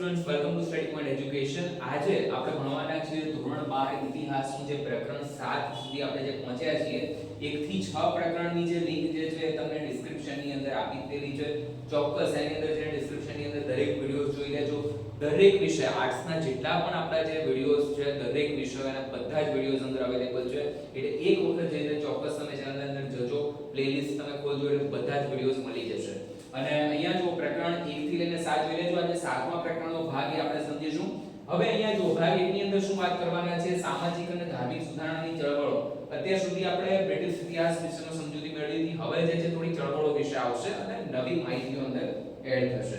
Students, welcome to study point education. આજે આપણે ભણવાના છીએ ધોરણ 12 ઇતિહાસનું જે પ્રકરણ 7 સુધી આપણે જે પહોંચ્યા છીએ. 1 થી 6 પ્રકરણની જે લિંક જે છે એ તમને ડિસ્ક્રિપ્શનની અંદર આપી દીધેલી છે. ચોક્કસ એની અંદર જે ડિસ્ક્રિપ્શનની અંદર દરેક વિડિયોઝ જોઈ લેજો. દરેક વિષય આર્ટ્સના જેટલા પણ આપણા જે વિડિયોઝ છે દરેક વિષયોના બધા જ વિડિયોઝ અંદર અવેલેબલ છે. એટલે એક વખત જઈને ચોક્કસ તમે ચેનલ અંદર જજો, પ્લેલિસ્ટ તમે ખોલજો એટલે બધા જ વિડિયોઝ મળી જશે. અને અહીંયા જો પ્રકરણ 1 થી લઈને 7 જોઈ લેજો. આજે 7મા પ્રકરણનો ભાગ આપણે સમજીશું. હવે અહીંયા જો ભાગ 1 ની અંદર શું વાત કરવાના છે? સામાજિક અને ધાર્મિક સુધારણાની ચળવળો. અત્યાર સુધી આપણે બ્રિટિશ ઇતિહાસ વિશેનો સમજૂતી મેળવી હતી. હવે જે છે થોડી ચળવળો વિશે આવશે અને નવી માહિતીઓ અંદર એડ થશે.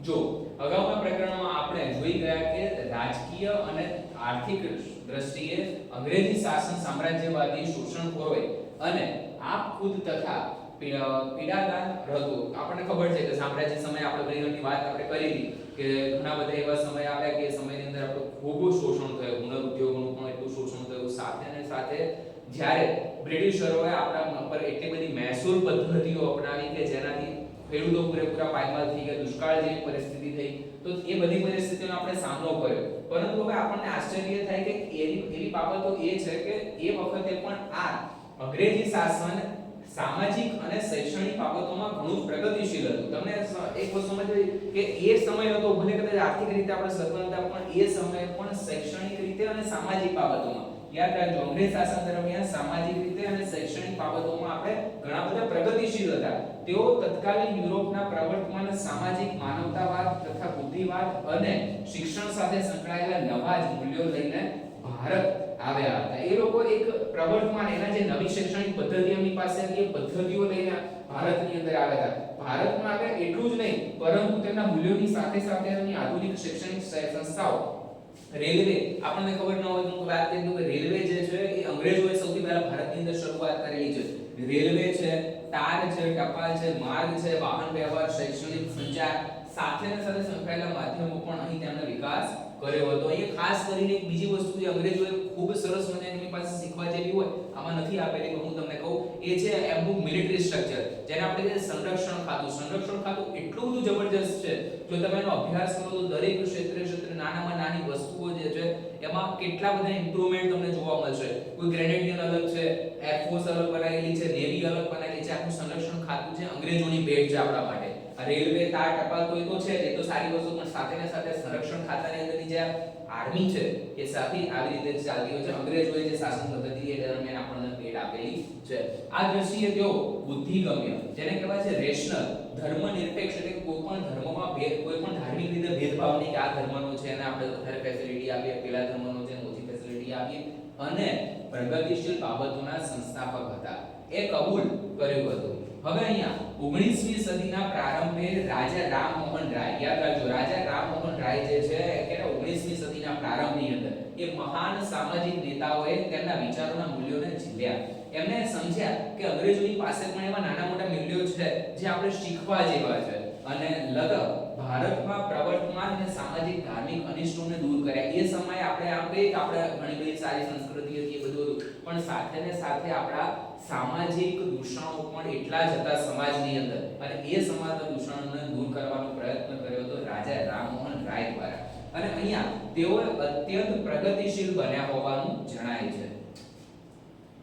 જો અગાઉના પ્રકરણમાં આપણે જોઈ ગયા કે રાજકીય અને આર્થિક દ્રષ્ટિએ અંગ્રેજી શાસન સામ્રાજ્યવાદી શોષણખોરોએ અને આપ ખુદ તથા પીડાદાર હતું. આપણને ખબર છે કે સામ્રાજ્ય સમય આપણે બધી વાત આપણે કરી હતી કે ઘણા બધા એવા સમય આવ્યા કે સમયની અંદર આપણે ખૂબ શોષણ થયું, હુનર ઉદ્યોગોનું પણ એટલું શોષણ થયું. સાથે ને સાથે જ્યારે બ્રિટિશરોએ આપણા પર એટલી બધી મહેસૂલ પદ્ધતિઓ અપનાવી કે જેનાથી ખેડૂતો પૂરેપૂરા પાયમાલ થઈ ગયા, દુષ્કાળ જેવી પરિસ્થિતિ થઈ. તો એ બધી પરિસ્થિતિનો આપણે સામનો કર્યો. પરંતુ હવે આપણને આશ્ચર્ય થાય કે એવી બાબતો એ છે કે એ વખતે પણ આ અંગ્રેજી શાસન સામાજિક અને શૈક્ષણિક બાબતોમાં ઘણું પ્રગતિશીલ હતું. તમને એક વસ્તુ સમજવી કે એ સમય હતો, ભલે કદાચ આર્થિક રીતે આપણે સફળતા, પણ એ સમય પણ શૈક્ષણિક રીતે અને સામાજિક બાબતોમાં, યાદ રાખજો, અંગ્રેજ શાસન દરમિયાન સામાજિક રીતે અને શૈક્ષણિક બાબતોમાં આપણે ઘણા બધા પ્રગતિશીલ હતા. તેઓ તત્કાલીન યુરોપના પ્રવર્તમાન સામાજિક માનવતાવાદ તથા બુદ્ધિવાદ અને શિક્ષણ સાથે સંકળાયેલા નવા જ મૂલ્યો લઈને ભારત આવ્યા હતા. એ લોકો એક પ્રવર્તમાન એના જે નવી શૈક્ષણિક પદ્ધતિ એમની પાસે હતી, એ પદ્ધતિઓ લઈને ભારતની અંદર આવ્યા હતા. ભારતમાં આવ્યા એટલું જ નહીં, પરંતુ તેમના મૂલ્યોની સાથે સાથે એમની આધુનિક શૈક્ષણિક સંસ્થાઓ, રેલવે, આપણને ખબર ન હોય તો વાત કરીએ તો રેલવે જે છે એ અંગ્રેજોએ સૌથી પહેલા ભારતની અંદર શરૂઆત કરેલી છે. રેલવે છે, તાર છે, ટપાલ છે, માર્ગ છે, વાહન વ્યવહાર, શૈક્ષણિક સંચાર સાથે ને સાથે સંકળાયેલા માધ્યમો પણ અહીં તેમનો વિકાસ કર્યો હતો. અહીંયા ખાસ કરીને એક બીજી વસ્તુ જે અંગ્રેજોએ ખૂબ સરસ મજાની પાસે શીખવા જેવી હોય, આમાં નથી આપેલી પણ હું તમને કહું, એ છે એમનું મિલિટરી સ્ટ્રક્ચર, જેને આપણે કહીએ સંરક્ષણ ખાતું. સંરક્ષણ ખાતું એટલું બધું જબરજસ્ત છે, જો તમે એનો અભ્યાસ કરો તો દરેક ક્ષેત્રે નાનામાં નાની વસ્તુઓ જે છે એમાં કેટલા બધા ઇમ્પ્રુવમેન્ટ તમને જોવા મળશે. કોઈ ગ્રેનેડિયર અલગ છે, એરફોર્સ અલગ બનાવેલી છે, નેવી અલગ બનાવેલી છે. આખું સંરક્ષણ ખાતું છે અંગ્રેજોની ભેટ છે આપણા માટે. રેલવે, તાર, ટપાલ તો એ તો છે, એ તો સારી વસ્તુ, પણ સાથે ને સાથે સંરક્ષણ ખાતાની અંદરની જે આર્મી છે એ સાથે આવી રીતે ચાલતી હોય છે. અંગ્રેજોએ જે શાસન પદ્ધતિ એ દરમિયાન આપણને ભેટ આપેલી છે. આ દ્રષ્ટિએ તેઓ બુદ્ધિગમ્ય, જેને કહેવાય છે રેશનલ, ધર્મનિરપેક્ષ, એટલે કોઈ પણ ધર્મમાં કોઈ પણ ધાર્મિક રીતે ભેદભાવ નહીં કે આ ધર્મનો છે અને આપણે વધારે ફેસિલિટી આપીએ, પેલા ધર્મનો છે ઓછી ફેસિલિટી આપીએ, અને પ્રગતિશીલ બાબતોના સંસ્થાપક હતા. એ કબૂલ કર્યું હતું. હવે અહીંયા 19મી સદીના પ્રારંભે રાજા રામમોહન રાય, યાદ રાખજો, રાજા રામમોહન રાય જે છે કે 19મી સદીના પ્રારંભની અંદર એ મહાન સામાજિક નેતાઓએ તેમના વિચારોના મૂલ્યોને ઝીલ્યા. એમને સમજ્યા કે અંગ્રેજોની પાસે પણ એવા નાના મોટા મૂલ્યો છે જે આપણે શીખવા જેવા છે, અને ભારતમાં પ્રવર્તમાન અને સામાજિક ધાર્મિક અનિષ્ટોને દૂર કર્યા. એ સમયે આપણે આમ કહીએ કે આપણે ઘણી બધી સારી સંસ્કૃતિ હતી, એ બધું હતું, પણ સાથે ને સાથે આપણા સામાજિક દૂષણો પણ એટલા જ હતા સમાજની અંદર, અને એ સમાજના દૂષણોને દૂર કરવાનો પ્રયત્ન કર્યો હતો રાજા રામમોહન રાય દ્વારા. અને અહીંયા તેઓ અત્યંત પ્રગતિશીલ બન્યા હોવાનું જણાય છે.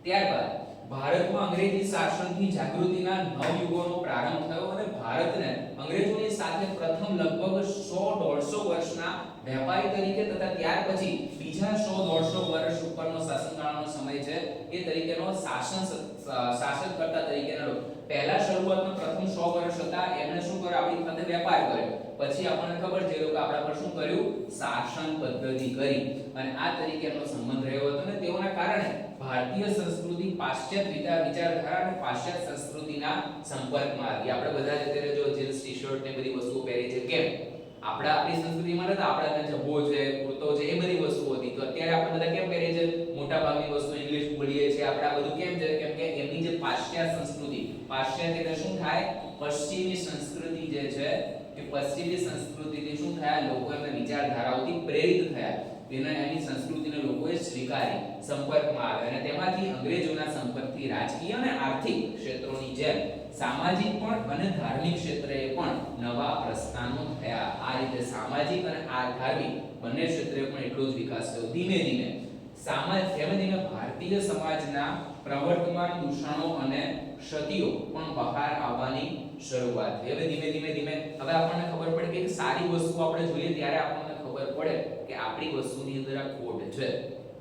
ત્યારબાદ ભારતમાં અંગ્રેજી શાસનથી જાગૃતિના નવયુગોનો પ્રારંભ થયો અને ભારતને અંગ્રેજોની સાથે પ્રથમ લગભગ 100-150 વર્ષના વેપારી તરીકે તથા ત્યાર પછી બીજા 100-150 વર્ષ ઉપરનો શાસનકાળનો સમય છે એ તરીકેનો શાસનકર્તા તરીકેનો. પહેલા શરૂઆતમાં પ્રથમ 100 વર્ષ હતા, એમણે શું કર્યું? આપણી સાથે વેપાર કર્યો. પછી આપણને ખબર છે લોકો આપણા પર શું કર્યું? શાસન પદ્ધતિ કરી, અને આ તરીકેનો સંબંધ રહ્યો હતો. અને તેઓના કારણે ભારતીય સંસ્કૃતિ પાશ્ચાત્ય વિચારધારા અને પાશ્ચાત્ય સંસ્કૃતિના સંપર્કમાં આવી. આપણે બધા અત્યારે જો જીન્સ, ટી-શર્ટ ને બધી વસ્તુઓ પહેરી છે, કેમ? આપણી સંસ્કૃતિમાં નતા, આપણા જબ્બો છે, કુર્તો છે, એ બધી વસ્તુઓ હતી. તો અત્યારે આપણે બધા કેમ પહેરીએ છે? મોટા ભાગની વસ્તુ ઇંગ્લિશ બોલીએ છે આપણે. આ બધું કેમ છે? કેમ કે એમની જે પાશ્ચાત્ય સંસ્કૃતિ, પાશ્ચાત્ય એટલે શું થાય? પશ્ચિમી સંસ્કૃતિ જે છે એ પશ્ચિમી સંસ્કૃતિથી શું થયા? લોકો એમના વિચારધારાઓથી પ્રેરિત થયા, એની સંસ્કૃતિને લોકોએ સ્વીકારી, સંપર્કમાં આવ્યા, અને તેમાંથી અંગ્રેજોના સંપર્કથી રાજકીય અને આર્થિક ક્ષેત્રોની જેમ સામાજિક પણ અને ધાર્મિક ક્ષેત્રે પણ નવા પ્રસ્થાનો થયા. આ રીતે સામાજિક અને આ ધાર્મિક બંને ક્ષેત્રે પણ એટલો જ વિકાસ થયો. ધીમે ધીમે ભારતીય સમાજના પ્રવર્તમાન દૂષણો અને ક્ષતિઓ પણ બહાર આવવાની શરૂઆત થઈ. હવે ધીમે હવે આપણને ખબર પડે કે સારી વસ્તુ આપણે જોઈએ ત્યારે આપણને ખબર પડે કે આપણી વસ્તુની અંદર આ ખોટ છે.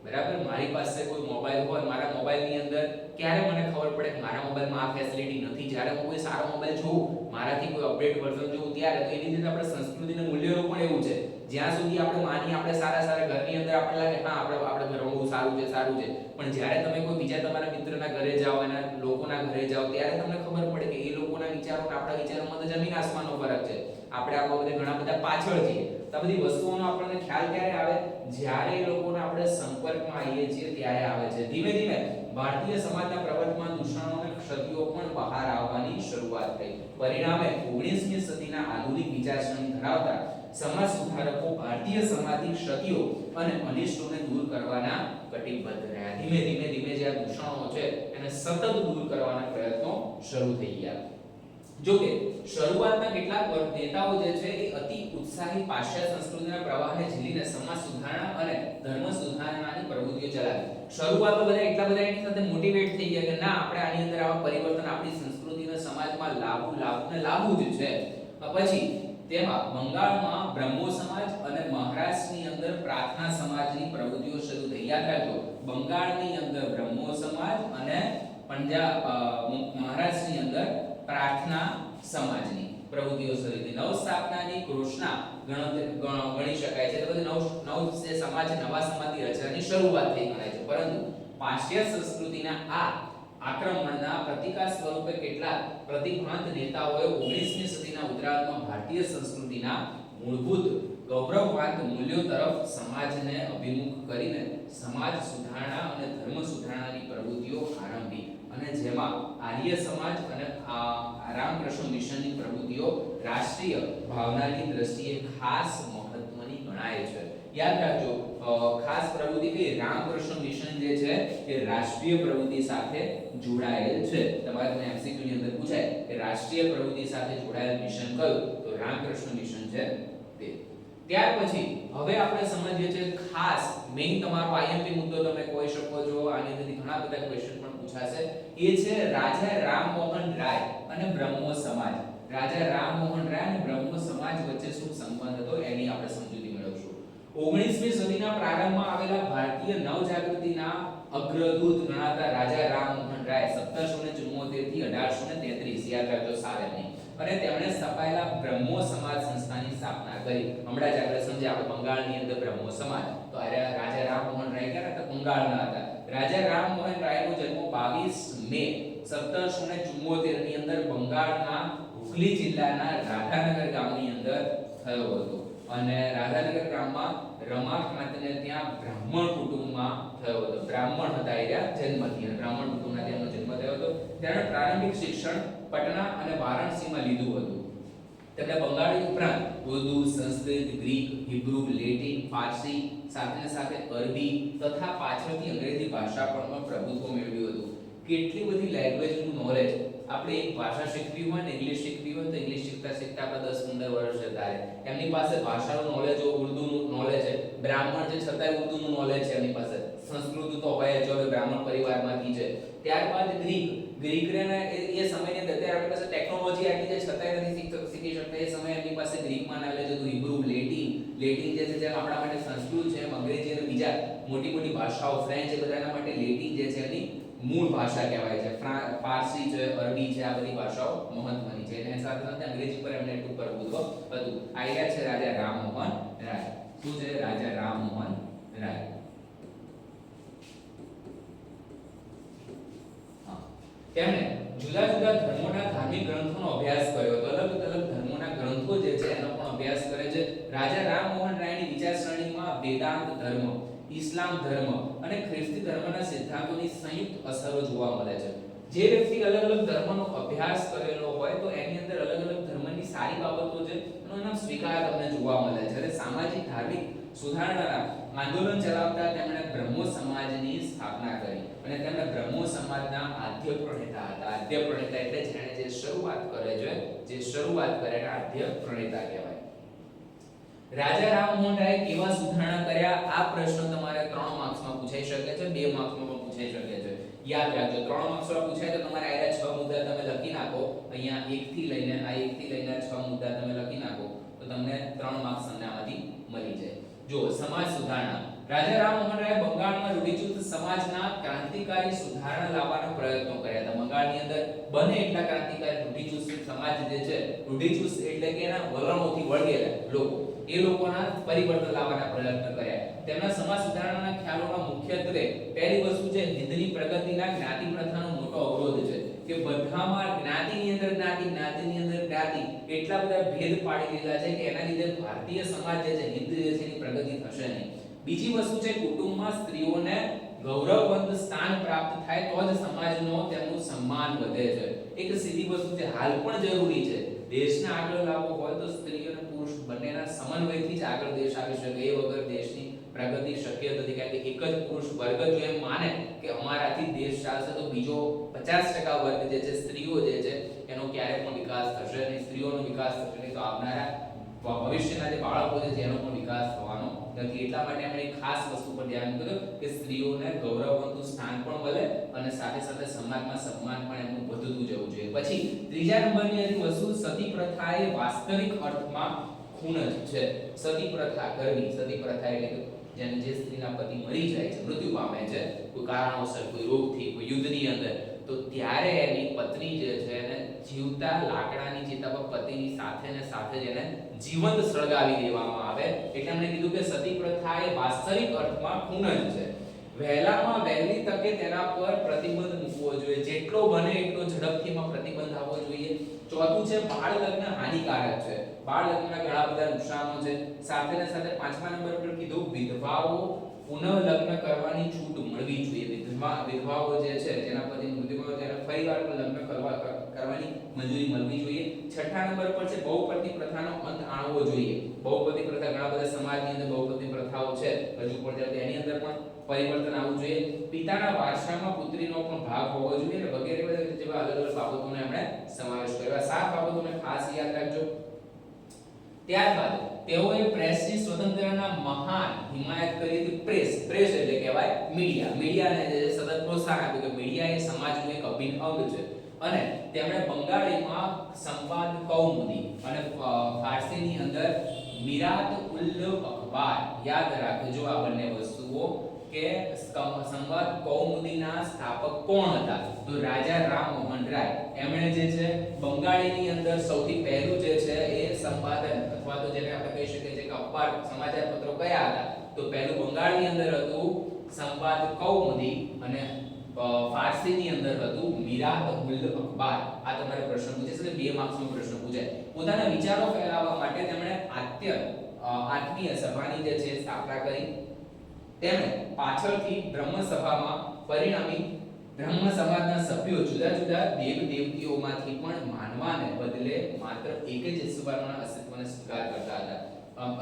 બરાબર, મારી પાસે કોઈ મોબાઈલ હોય, મારા મોબાઈલની અંદર ક્યારે મને ખબર પડે કે મારા મોબાઈલમાં આ ફેસિલિટી નથી? જ્યારે હું કોઈ સારો મોબાઈલ જોઉં, મારાથી કોઈ અપડેટ વર્ઝન જોઉં ત્યારે. તો એની રીતે આપણે સંસ્કૃતિના મૂલ્યોનું પણ એવું છે. જ્યાં સુધી આપણે માની આપણે સારા ઘરની અંદર આપણને લાગે હા આપણે ઘરમાં બહુ સારું છે, પણ જ્યારે તમે કોઈ બીજા તમારા મિત્રના ઘરે જાઓ, એના લોકોના ઘરે જાઓ, ત્યારે તમને ખબર પડે કે એ લોકોના વિચારો અને આપણા વિચારોમાં તો જમીન આસમાનનો ફરક છે. આપણે આ બાબતે ઘણા બધા પાછળ છીએ. તો આ બધી વસ્તુઓનો આપણને ખ્યાલ ક્યારે આવે? જ્યારે એ લોકોના આપણે સંપર્કમાં આવીએ છીએ ત્યારે આવે છે. ધીમે ભારતીય સમાજના પ્રવર્તમાન દૂષણો અને ક્ષતિઓ પણ બહાર આવવાની શરૂઆત થઈ. પરિણામે 19મી સદીના આધુનિક વિચારસરણી ધરાવતા સમાજ સુધારકો ભારતીય સમાજની ક્ષતિઓ અને અનિષ્ટોને દૂર કરવાના કટિબદ્ધ રહ્યા. ધીમે જે આ દૂષણો છે એને સતત દૂર કરવાના પ્રયત્નો શરૂ થઈ ગયા. જો કે શરૂઆતના કેટલાક નેતાઓ જે છે એ અતિ ઉત્સાહી પાશ્ચાત્ય સંસ્કૃતિના પ્રવાહને ઝીલીને સમાજ સુધારણા અને ધર્મ સુધારણાની પ્રવૃત્તિઓ ચલાવી. શરૂઆતમાં બધા એટલા બધા એની સાથે મોટિવેટ થઈ ગયા કે ના, આપણે આની અંદર આવા પરિવર્તન આપણી સંસ્કૃતિને સમાજમાં લાવવું જ છે. પછી તેમાં બંગાળમાં બ્રહ્મો સમાજ અને મહારાષ્ટ્રની અંદર પ્રાર્થના સમાજની પ્રવૃત્તિઓ શરૂ થઈ. યાદ રાખજો, બંગાળની અંદર બ્રહ્મો સમાજ અને મહારાષ્ટ્રની અંદર પ્રાર્થના સમાજની પ્રવૃત્તિઓ શરૂ થઈ. નવ સ્થાપનાની ઘોષણા ગણી શકાય છે. તો નવ જે સમાજ નવા સમાજની રચનાની શરૂઆત થઈ ગણાય છે. પરંતુ પાશ્ચાત્ય સંસ્કૃતિના આ આક્રમણના પ્રતિકાર સ્વરૂપે કેટલાક પ્રતિભાંત નેતાઓએ 19મી સદીના ઉત્તરાર્ધમાં ભારતીય સંસ્કૃતિના મૂળભૂત ગૌરવવાદ મૂલ્યો તરફ સમાજને અભિમુખ કરીને સમાજ સુધારણા અને ધર્મ સુધારણાની પ્રવૃત્તિઓ આરંભી, અને જેમાં આર્ય સમાજ અને રામકૃષ્ણ મિશનની પ્રવૃત્તિઓ રાષ્ટ્રીય ભાવનાની દ્રષ્ટિએ ખાસ મહત્વની ગણાય છે. યાદ રાખજો, ખાસ પ્રવૃત્તિ કે રામકૃષ્ણ મિશન જે છે એ રાષ્ટ્રીય પ્રવૃત્તિ સાથે જોડાયેલ છે. તમારે મને MCQ ની અંદર પૂછાય કે રાષ્ટ્રીય પ્રવૃત્તિ સાથે જોડાયેલ મિશન કયું? તો રામકૃષ્ણ મિશન છે તે. ત્યાર પછી હવે આપણે સમજીએ છીએ ખાસ મેઈન તમારો IMP મુદ્દો તમે કહી શકો છો. આની અંદરથી ઘણા બધા ક્વેશ્ચન પણ પૂછાશે. એ છે રાજા રામમોહન રાય અને બ્રહ્મો સમાજ. રાજા રામમોહન રાય અને બ્રહ્મો સમાજ વચ્ચે શું સંબંધ હતો એની આપણે સમજૂતી મેળવશું. 19મી સદીના પ્રારંભમાં આવેલા ભારતીય નવજાગૃતિના અગ્રદૂત ગણાતા રાજા રામમોહન રાય 1774 થી 1833 યાદ રાખજો સાલની, અને તેમણે સ્થાપાયેલા બ્રહ્મો સમાજ સંસ્થાની સ્થાપના કરી. હમણાં જ આપણે સમજ્યા આપણે બંગાળની અંદર બ્રહ્મો સમાજ, તો રાજા રામમોહન રાય ક્યાં હતા? બંગાળના હતા. રાજા રામમોહન રાયનો જન્મ 22 મે 1774 ની અંદર બંગાળના હુગલી જિલ્લાના રાધાનગર ગામની અંદર થયો હતો, અને રાધાનગર ગામમાં રમાકાંતને ત્યાં બ્રાહ્મણ કુટુંબમાં થયો હતો. બ્રાહ્મણ હતા એના જન્મથી, અને બ્રાહ્મણ કુટુંબના તેમનો જન્મ થયો હતો. તેણે પ્રારંભિક શિક્ષણ પટના અને વારાણસીમાં લીધું હતું. તેમણે બંગાળી ઉપરાંત ઉર્દુ, સંસ્કૃત, ગ્રીક, હિબ્રુ, લેટિન, ફારસી સાથે અરબી તથા પાછળથી અંગ્રેજી ભાષા પર પ્રભુત્વ મેળવ્યું હતું. કેટલી બધી લેંગ્વેજનું નોલેજ! આપણે એક ભાષા શીખવી હોય ને ઇંગ્લિશ શીખવી હોય તો ઇંગ્લિશ શીખતા આપણે 10-15 વર્ષ જતા રહે. એમની પાસે ભાષાનું નોલેજ હોય, ઉર્દુનું નોલેજ છે. બ્રાહ્મણ છે છતાંય ઉર્દુનું નોલેજ છે એમની પાસે. સંસ્કૃત તો હોય જ, હવે બ્રાહ્મણ પરિવારમાંથી છે. ત્યારબાદ ગ્રીક ને એ સમયની અંદર અત્યારે આપણી પાસે ટેકનોલોજી આટલી છે છતાંય નથી શીખી શકતા. એ સમયે એમની પાસે ગ્રીકમાં નોલેજ હતું. હિબ્રુ, લેટિન જે છે જેમ આપણા માટે સંસ્કૃત છે, એમ અંગ્રેજી અને બીજા મોટી ભાષાઓ ફ્રેન્ચ એ બધાના માટે લેટિન જે છે એની મૂળ ભાષા કહેવાય છે. ફારસી છે, અરબી છે, આ બધી ભાષાઓ મહત્વની છે. એની સાથે સાથે અંગ્રેજી પર એમને એટલું પ્રભુત્વ હતું. આયા છે રાજા રામમોહન રાય. શું છે? રાજા રામમોહન રાય. તેમણે જુદા જુદા ધર્મોના ધાર્મિક ગ્રંથોનો અભ્યાસ કર્યો હતો. અલગ અલગ ધર્મોના ગ્રંથો જે છે એનો પણ અભ્યાસ કરે છે. રાજા રામમોહન રાયની વિચારસરણીમાં વેદાંત ધર્મ, ઇસ્લામ ધર્મ અને ખ્રિસ્તી ધર્મના સિદ્ધાંતોની સંયુક્ત અસરો જોવા મળે છે. જે વ્યક્તિ અલગ અલગ ધર્મનો અભ્યાસ કરેલો હોય તો એની અંદર અલગ અલગ ધર્મની સારી બાબતો છે એનો સ્વીકાર તમને જોવા મળે છે. અને સામાજિક ધાર્મિક સુધારણાના આંદોલન ચલાવતા તેમણે બ્રહ્મો સમાજની સ્થાપના કરી. અને તેમણે બ્રહ્મો સમાજના આદ્ય પ્રણેતા હતા. આદ્ય પ્રણેતા એટલે જેણે જે શરૂઆત કરે છે, જે શરૂઆત કરે એને આદ્ય પ્રણેતા કહેવાય. રાજા રામમોહન રાય કેવા સુધારણા કર્યા? આ પ્રશ્ન તમારે 3 માર્ક્સમાં પૂછાઈ શકે છે, 2 માર્ક્સમાં પણ પૂછાઈ શકે છે. યાદ રાખજો, 3 માર્ક્સમાં પૂછાય તો તમારે આયા 6 મુદ્દા તમે લખી નાખો. અહીંયા 1 થી લઈને આ 1 થી લઈને 6 મુદ્દા તમે લખી નાખો તો તમને 3 માર્ક્સ તમને આમાંથી મળી જાય. જો સમાજ સુધારણા, રાજા રામમોહન રાય બંગાળમાં રૂઢિચુસ્ત સમાજના ક્રાંતિકારી સુધારણા લાવવાનો પ્રયત્નો કર્યા હતા. બંગાળની અંદર બને એટલા ક્રાંતિકારી રૂઢિચુસ્ત સમાજ જે છે, રૂઢિચુસ્ત એટલે કે એના વલણોથી વળગેલા લોકો, એ લોકોના પરિવર્તન લાવવાના પ્રયત્ન કર્યા. તેમના સમાજ સુધારણાના ખ્યાલોમાં મુખ્યત્વે પહેલી વસ્તુ છે હિન્દની પ્રગતિના જ્ઞાતિ પ્રથાનો મોટો અવરોધ છે કે બધામાં જ્ઞાતિની અંદર જ્ઞાતિની અંદર જ્ઞાતિ એટલા બધા ભેદ પાડી દીધા છે કે એના લીધે ભારતીય સમાજ જે છે, હિન્દ જે છે એની પ્રગતિ થશે નહીં. બીજી વસ્તુ છે કુટુંબમાં સ્ત્રીઓને ગૌરવવંત સ્થાન પ્રાપ્ત થાય તો જ સમાજનો તેમનું સન્માન વધે છે. એક સીધી વસ્તુ છે, હાલ પણ જરૂરી છે. દેશને આગળ લાવવો હોય તો સ્ત્રી અને પુરુષ બંનેના સમન્વયથી જ આગળ દેશ આવી શકે. એ વગર દેશની પ્રગતિ શક્ય નથી. કારણ કે એક જ પુરુષ વર્ગ જો એમ માને કે અમારાથી દેશ ચાલશે તો બીજો 50% વર્ગ જે છે, સ્ત્રીઓ જે છે, એનો ક્યારે પણ વિકાસ થશે નહીં. સ્ત્રીઓનો વિકાસ થશે નહીં તો આવનારા ભવિષ્યના જે બાળકો છે એનો પણ વિકાસ થવાનો નથી. એટલા માટે આપણે એક ખાસ વસ્તુ પર ધ્યાન કર્યું કે સ્ત્રીઓને ગૌરવવંતું સ્થાન પણ મળે અને સાથે સાથે સમાજમાં સન્માન પણ એમનું વધતું જવું જોઈએ. પછી ત્રીજા નંબરની વસ્તુ સતી પ્રથા એ વાસ્તવિક અર્થમાં ખૂન જ છે. સતી પ્રથા કરવી, સતી પ્રથા એટલે કે જેને જે સ્ત્રીના પતિ મરી જાય છે, મૃત્યુ પામે છે કોઈ કારણોસર, કોઈ રોગથી, કોઈ યુદ્ધની અંદર, તો ત્યારે એની પત્ની જે છે એને જીવતા લાકડાની ચિતા પર પતિની સાથે ને સાથે જ એને જીવંત સળગાવી દેવામાં આવે. એટલે એમણે કીધું કે સતી પ્રથા એ વાસ્તવિક અર્થમાં ખૂન જ છે. વહેલામાં વહેલી તકે તેના પર પ્રતિબંધ મૂકવો જોઈએ. જેટલો બને એટલો ઝડપથી એમાં પ્રતિબંધ આવવો જોઈએ. ચોથું છે બાળ લગ્ન હાનિકારક છે. બાળ લગ્નના ઘણા બધા નુકસાનો છે. સાથે ને સાથે 5મા નંબર પર કીધું વિધવાઓ પુનઃ લગ્ન કરવાની છૂટ મળવી જોઈએ. વિધવાઓ જે છે જેના પતિ મૃત્યુ પામ્યો તેને ફરીવાર લગ્ન કરવાની મંજૂરી મળવી જોઈએ. 6ઠા નંબર પર છે બહુપતિ પ્રથાનો અંત આણવો જોઈએ. બહુપતિ પ્રથા ઘણા બધા સમાજની અંદર બહુપતિ પ્રથાઓ છે હજુ પણ, તેની અંદર પણ પરિવર્તન આવવું જોઈએ. પિતાના વારસામાં પુત્રીનો પણ ભાગ હોવો જોઈએ અને વગેરે જેવા અલગ અલગ બાબતોને આપણે સમાવેશ કર્યો. આ 7 બાબતોને ખાસ યાદ રાખજો. ત્યારબાદ તેઓએ પ્રેસની સ્વતંત્રતાના મહાન હિમાયત કરી હતી. પ્રેસ એટલે કહેવાય મીડિયાને જે સતત પ્રોત્સાહન આપ્યું કે મીડિયા એ સમાજનું એક અભિન્ન અંગ છે. અને તેમણે બંગાળીમાં સંવાદ કૌમુદી અને ફારસીની અંદર મિરાત ઉલ અખબાર, યાદ રાખજો આ બંને વસ્તુઓ, કે સંવાદ કૌમુદીના સ્થાપક કોણ હતા? તો રાજા રામમોહન રાય. એમણે જે છે બંગાળીની અંદર સૌથી પહેલું જે છે એ સંપાદન અથવા તો જેને આપણે કહી શકીએ છીએ કે અખબાર, સમાચાર પત્રો કયા હતા? તો પહેલું બંગાળની અંદર હતું સંવાદ કૌમુદી અને ફારસીની અંદર હતું મિરાત ઉલ અખબાર. આ તમારે પ્રશ્ન પૂછે છે, 2 માર્ક્સનો પ્રશ્ન પૂછાય. પોતાના વિચારો ફેલાવવા માટે તેમણે આત્મીય સભાની જે છે સ્થાપના કરી. તેમણે પાછળથી બ્રહ્મ સભામાં પરિણામી બ્રહ્મ સમાજના સભ્યો જુદા જુદા દેવ દેવતીઓમાંથી પણ માનવાને બદલે માત્ર એક જ ઈશ્વરના અસ્તિત્વને સ્વીકાર કરતા હતા.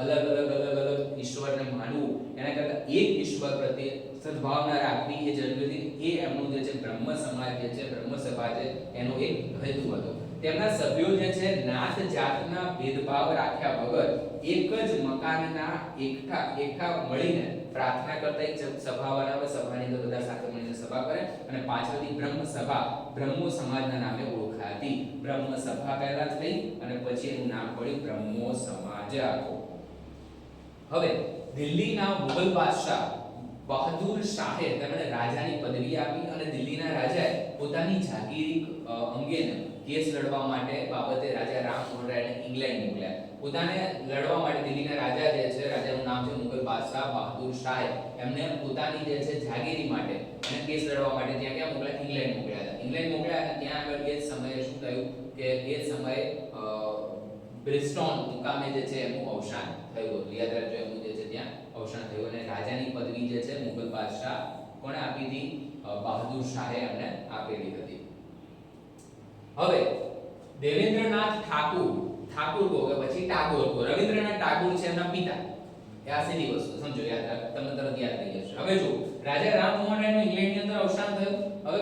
અલગ ઈશ્વરને માનવું એના કરતા એક ઈશ્વર પ્રત્યે સદભાવના રાખવી એ જરૂરી હતી. એ એમનું જે છે બ્રહ્મ સમાજ જે છે, બ્રહ્મ સભા છે, એનો એક હેતુ હતો. તેમના સભ્યો જે છે નાત જાતના ભેદભાવ રાખ્યા વગર એક જ મકાનના એકઠા મળીને પ્રાર્થના કરતા એક સભા બનાવે. સભાની અંદર બધા સાથે મળીને સભા કરે અને પાછળથી બ્રહ્મ સભા બ્રહ્મો સમાજના નામે ઓળખાતી. બ્રહ્મ સભા પહેલા થઈ અને પછી એનું નામ પડ્યું બ્રહ્મો સમાજ આખો. હવે દિલ્હીના મુગલ બાદશાહ બહાદુર શાહે તેમણે રાજાની પદવી આપી અને દિલ્હીના રાજાએ પોતાની જાગીરી અંગેનો કેસ લડવા માટે બાબતે રાજા રામમોહન રાયને ઇંગ્લેન્ડ મોકલ્યા. પોતાને લડવા માટે દિલ્હીના રાજા જે છે, રાજાનું નામ છે મુગલ બાદશાહ બહાદુર શાહે, એમને પોતાની જે છે જાગીરી માટે અને કેસ લડવા માટે ત્યાં મોકલ્યા? ઇંગ્લેન્ડ મોકલ્યા હતા. ઇંગ્લેન્ડ મોકલ્યા અને ત્યાં આગળ એ સમયે શું થયું કે એ સમયે બ્રિસ્ટોન મુકામે જે છે એનું અવસાન થયું હતું. યાદ રાખજો, એનું જે છે ત્યાં અવસાન થયું અને રાજાની પદવી જે છે મુગલ બાદશાહ કોણે આપી હતી? બહાદુર શાહે એમને આપેલી હતી. હવે દેવેન્દ્રનાથ ઠાકુર કહો કે પછી ટાગોર કહો, રવિન્દ્રનાથ ટાગોર છે એમના પિતા. આ સીધી વસ્તુ સમજો, યાદ રાખ, તમને તરત યાદ થઈ જશે. હવે જો રાજા રામમોહન રાયનું ઇંગ્લેન્ડની અંદર અવસાન થયું. હવે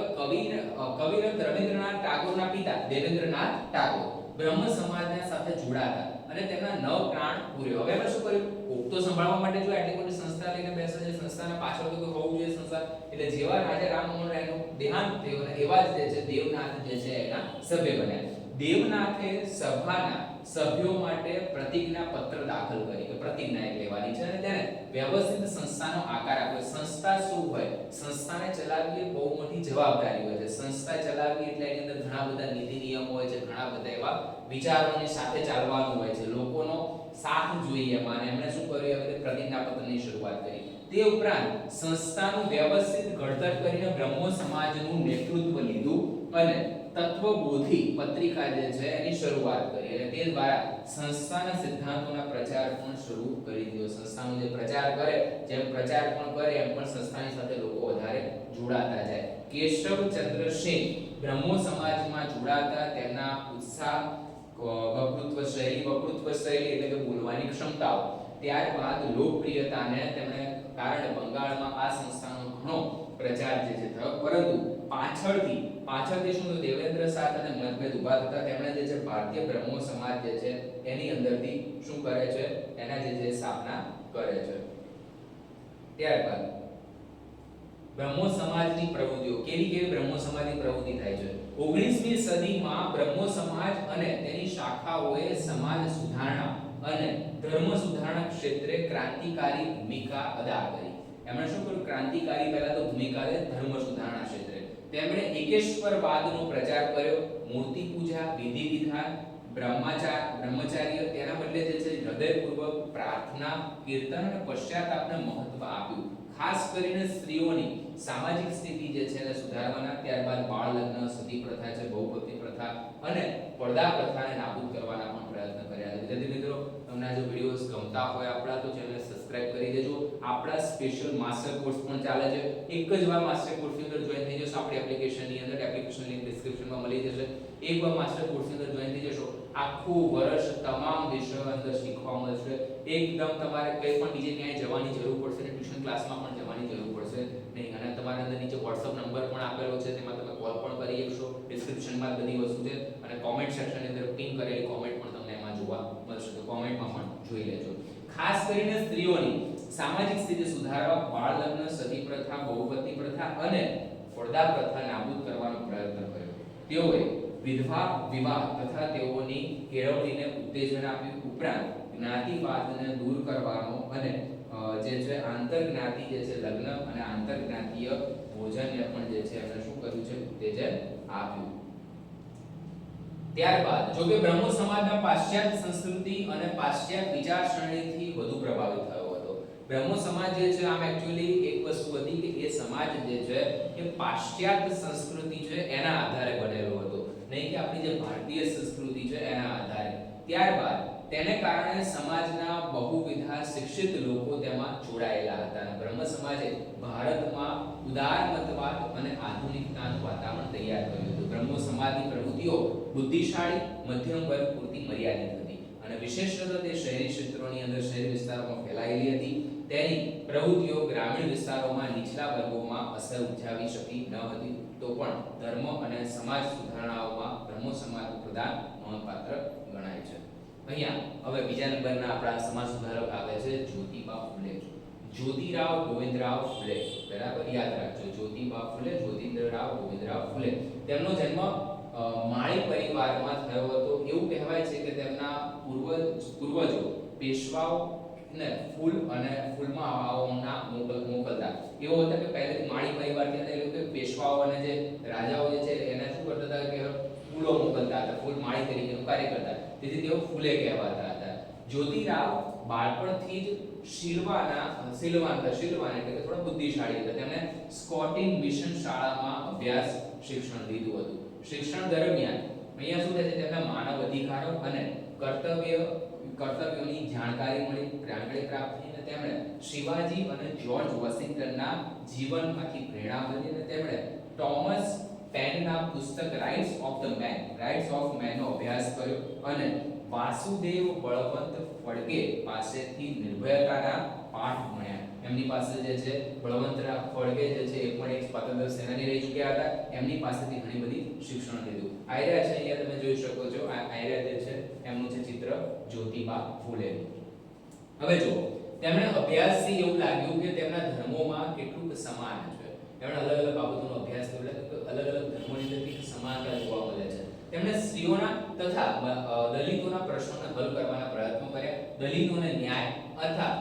કવિરત્ રવિન્દ્રનાથ ટાગોરના પિતા દેવેન્દ્રનાથ ટાગોર બ્રહ્મ સમાજના સાથે જોડાતા અને તેમના 9 પ્રાણ પૂર્યો. હવે એમણે શું કર્યું? કોક તો સંભાળવા માટે જો આટલી મોટી સંસ્થા લઈને બેસે છે, સંસ્થાના પાછળ તો કોઈ હોવું જોઈએ સંસ્થા. એટલે જેવા રાજા રામમોહન રાયનું દેહાંત થયું અને એવા જ જે છે દેવનાથ જે છે એના સભ્ય બન્યા. દેવનાથે સભાના સભ્યો માટે પ્રતિજ્ઞા પત્ર દાખલ કરી કે પ્રતિજ્ઞા એક લેવાની છે અને તેને વ્યવસ્થિત સંસ્થાનો આકાર આપ્યો. સંસ્થા શું હોય? સંસ્થાને ચલાવવી એ બહુ મોટી જવાબદારી હોય છે. સંસ્થા ચલાવવી એટલે એની અંદર ઘણા બધા નીતિ નિયમો હોય છે, ઘણા બધા એવા વિચારોની સાથે ચાલવાનું હોય છે, લોકોનો સાથ જોઈએ એમાં. અને એમણે શું કર્યું? એ પ્રતિજ્ઞા પત્રની શરૂઆત કરી. તે ઉપરાંત સંસ્થાનું વ્યવસ્થિત ઘડતર કરીને બ્રહ્મો સમાજનું નેતૃત્વ લીધું અને તત્વબોધી પત્રિકા જે છે એની શરૂઆત કરી અને તે દ્વારા સંસ્થાના સિદ્ધાંતોના પ્રચાર પણ શરૂ કરી દીધો. સંસ્થાનો જે પ્રચાર કરે, જેમ પ્રચાર પણ કરે એમ પણ સંસ્થાની સાથે લોકો વધારે જોડાતા જાય. કેશવચંદ્ર સેન બ્રહ્મો સમાજમાં જોડાતા તેમના ઉત્સાહ, વક્તૃત્વ શૈલી એટલે કે બોલવાની ક્ષમતાઓ, ત્યારબાદ લોકપ્રિયતાને તેમણે કારણે બંગાળમાં આ સંસ્થાનો ઘણો પ્રચાર જે છે થયો. પરંતુ પાછળથી શું દેવેન્દ્ર સાથ અને મતભેદ ઉભા થતા તેમણે જે છે ભારતીય બ્રહ્મો સમાજ જે છે એની અંદરથી શું કરે છે? એના જે છે સ્થાપના કરે છે. ત્યારબાદ બ્રહ્મો સમાજની પ્રવૃત્તિઓ, કેવી બ્રહ્મો સમાજની પ્રવૃત્તિ થાય છે? 19મી સદીમાં બ્રહ્મો સમાજ અને તેની શાખાઓએ સમાજ સુધારણા અને ધર્મ સુધારણા ક્ષેત્રે ક્રાંતિકારી ભૂમિકા અદા કરી. એમણે શું કર્યું? ક્રાંતિકારી પહેલા તો ભૂમિકા છે ધર્મ સુધારણા ક્ષેત્રે. તેમણે એકેશ્વરવાદનો પ્રચાર કર્યો. મૂર્તિ પૂજા, વિધિ વિધાન, બ્રહ્મચાર્ય તેના બદલે જે છે હૃદયપૂર્વક પ્રાર્થના, કીર્તન અને પશ્ચાતાપને મહત્વ આપ્યું. ખાસ કરીને સ્ત્રીઓની સામાજિક સ્થિતિ જે છે એને સુધારવાના. ત્યારબાદ બાળ લગ્ન, સતી પ્રથા છે, બહુપતિ પ્રથા અને પડદા પ્રથાને નાબૂદ કરવાના પણ પ્રયત્ન કર્યા. વિદ્યાર્થી મિત્રો, તમને આ જો વિડિયોઝ ગમતા હોય આપણા તો ચેનલ સબસ્ક્રાઇબ કરી દેજો. આપણા સ્પેશિયલ માસ્ટર કોર્સ પણ ચાલે છે. એક જ વાર માસ્ટર કોર્સની અંદર જોઈન થઈ જશો આપણી એપ્લિકેશનની અંદર. એપ્લિકેશન લિંક ડિસ્ક્રિપ્શનમાં મળી જશે. એક વાર માસ્ટર કોર્સની અંદર જોઈન થઈ જશો, આખું વર્ષ તમામ વિષયો અંદર શીખવા મળશે. એકદમ તમારે કંઈ પણ બીજે ક્યાંય જવાની જરૂર પડશે ને ટ્યુશન ક્લાસમાં પણ જવાની જરૂર પડશે નહીં. અને તમારા અંદર નીચે WhatsApp નંબર પણ આપેલો છે, તેમાં તમે કોલ પણ કરી શકશો. ડિસ્ક્રિપ્શનમાં બધી વસ્તુ છે અને કોમેન્ટ સેક્શનની અંદર પિન કરેલી કોમેન્ટ પણ તમને એમાં જોવા મળશે, તો કોમેન્ટમાં પણ જોઈ લેજો. ખાસ કરીને સ્ત્રીઓની સામાજિક સ્થિતિ સુધારવા બાળ લગ્ન, સતી પ્રથા, બહુપતિ પ્રથા અને પડદા પ્રથા નાબૂદ કરવાનો પ્રયત્ન કર્યો. તેઓએ વિધવા વિવાહ તથા તેઓની કેળવણીને ઉત્તેજન આપ્યું. ઉપરાંત જ્ઞાતિવાદને દૂર કરવાનો અને જે છે આંતરજ્ઞાતિ જે છે લગ્ન અને આંતરજ્ઞાતીય ભોજનને પણ જે છે એમણે શું કર્યું છે? ઉત્તેજન આપ્યું. ત્યારબાદ જો કે બ્રહ્મો સમાજના પાશ્ચાત્ય સંસ્કૃતિ અને પાશ્ચાત્ય વિચારસરણીથી વધુ પ્રભાવિત થયો હતો. બ્રહ્મો સમાજ જે છે આમ એક્ચ્યુઅલી એક વસ્તુ હતી કે એ સમાજ જે છે એ પાશ્ચાત્ય સંસ્કૃતિ છે એના આધારે બનેલો હતો, નહીં કે આપણી જે ભારતીય સંસ્કૃતિ છે એના આધારે. ત્યારબાદ તેને કારણે સમાજના બહુવિધ શિક્ષિત લોકો તેમાં જોડાયેલા હતા અને બ્રહ્મ સમાજે ભારતમાં ઉદારમતવાદ અને આધુનિકતાનું વાતાવરણ તૈયાર કર્યું હતું. બ્રહ્મ સમાજની પ્રવૃત્તિઓ બુદ્ધિશાળી મધ્યમ વર્ગ પૂરતી મર્યાદિત હતી અને વિશેષતઃ તે શહેરી ક્ષેત્રોની અંદર, શહેરી વિસ્તારોમાં ફેલાયેલી હતી. તેની પ્રવૃત્તિઓ ગ્રામીણ વિસ્તારોમાં નીચલા વર્ગોમાં અસર ઉપજાવી શકી ન હતી. તો પણ ધર્મ અને સમાજ સુધારણાઓમાં બ્રહ્મ સમાજનું પ્રદાન નોંધપાત્ર ગણાય છે. અહીંયા હવે બીજા નંબરના આપણા સમાજ સુધારક આવે છે જ્યોતિબા ફૂલે. જ્યોતિરાવ ગોવિંદરાવ ફૂલે, બરાબર યાદ રાખજો. જ્યોતિબા ફૂલે, જ્યોતિરાવ ગોવિંદરાવ ફૂલે. તેમનો જન્મ માળી પરિવારમાં થયો હતો. એવું કહેવાય છે કે તેમના પૂર્વજો પેશવાઓ ને ફૂલ અને ફૂલમાં આવાઓના મોકલતા. એવો હતો કે પહેલેથી માળી પરિવારથી હતા. એટલે કે પેશવાઓ અને જે રાજાઓ જે છે એને શું કરતા હતા કે ફૂલો મોકલતા હતા, ફૂલ માળી તરીકેનું કાર્ય કરતા. તેથી તેઓ ફૂલે કહેવાતા હતા. જ્યોતિરાવ બાળપણથી જ શીલવાન એટલે કે થોડા બુદ્ધિશાળી હતા. તેમણે સ્કોટિશ મિશન શાળામાં અભ્યાસ શિક્ષણ લીધું હતું. શિક્ષણ દરમિયાન અહીંયા શું થાય છે તેમના માનવ અધિકારો અને કર્તવ્યોની જાણકારી પ્રાપ્ત થઈ અને તેમણે શિવાજી અને જ્યોર્જ વોશિંગ્ટનના જીવનમાંથી પ્રેરણા મળી અને તેમણે થોમસ પેનના પુસ્તક રાઇટ્સ ઓફ મેનનો અભ્યાસ કર્યો અને વાસુદેવ બળવંત ફડકે પાસેથી નિર્ભયતાના પાઠ ભણ્યા. એમની પાસે જે છે બળવંતરાવ ફડકે જે છે એ પણ એક સ્વાતંત્ર્ય સેનાની રહી ચૂક્યા હતા. એમની પાસેથી ઘણી બધી શિક્ષણ લીધું. આયરા છે અહીંયા તમે જોઈ શકો છો. આ આયરા જે છે એમનું છે ચિત્ર જ્યોતિબા ફૂલે. હવે જુઓ, તેમણે અભ્યાસથી એવું લાગ્યું કે તેમના ધર્મોમાં કેટલુંક સમાન છે. તેમણે અલગ અલગ બાબતોનો અભ્યાસ કર્યો, અલગ અલગ ધર્મોની અંદર કેટલીક સમાનતા જોવા મળે છે. તેમણે સ્ત્રીઓના તથા દલિતોના પ્રશ્નોને હલ કરવાના પ્રયત્નો કર્યા. દલિતોને ન્યાય અર્થાત